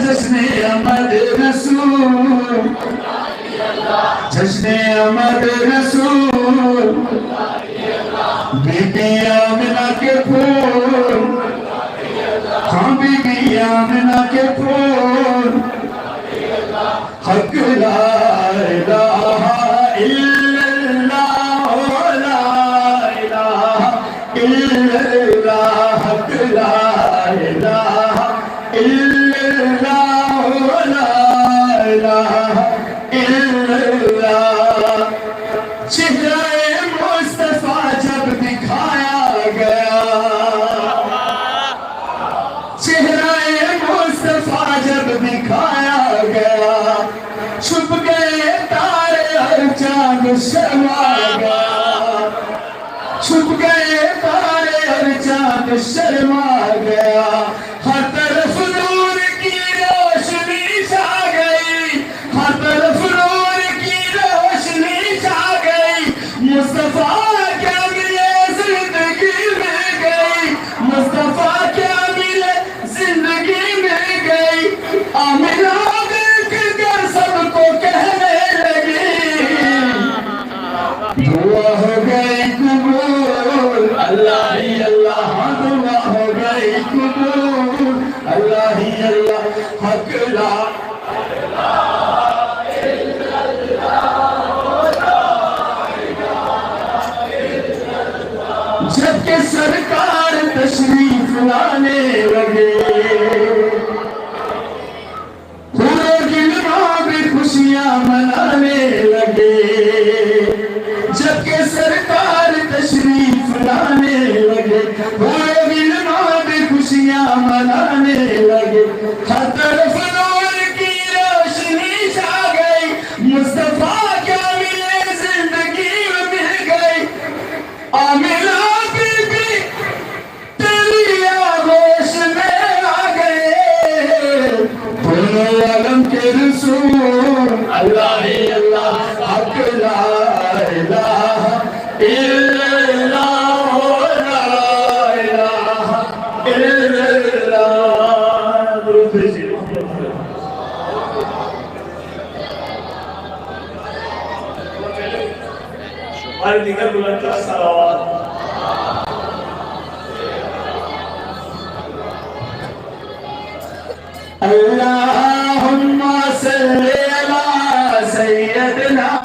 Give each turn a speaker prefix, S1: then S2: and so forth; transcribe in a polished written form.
S1: جشن احمد رسول جشن احمد رسول بی بی آمنہ کے پھول ہاں بی بی آمنہ کے پھول حق لا الہ الا اللہ لا الہ الا اللہ حق لا الہ الا اللہ لا الہ الا اللہ چہرہ مصطفیٰ جب دکھایا گیا چہرہ مصطفیٰ جب دکھایا گیا چھپ گئے تارے اور چاند شرما گیا چھپ گئے تارے اور چاند شرما گیا ہر طرف نور کی روشنی چھا گئی ہر طرف نور کی روشنی چھا گئی مصطفیٰ کیا ملے زندگی میں گئی مصطفیٰ کیا ملے زندگی میں گئی آمنہ دیکھ کر سب کو کہنے لگی دعا ہو گئی قبول اللہ ہی اللہ دعا ہو گئی قبول اللہ ہی اللہ حق لا جب کہ سرکار تشریف لانے لگے پورے گلواں بھی خوشیاں منانے لگے جب کہ سرکار تشریف لانے لگے پورے گلواں بھی خوشیاں منانے لگے ہر طرف نور کی روشنی چھا گئی مصطفیٰ کیا ملے زندگی میں مل گئی آمنہ عالم کے رسول اللہ ہی اللہ حق لا الہ الا اللہ لا الہ الا اللہ درود بھیجئے ہمارے دیگر بلند صلوات اللہم صلی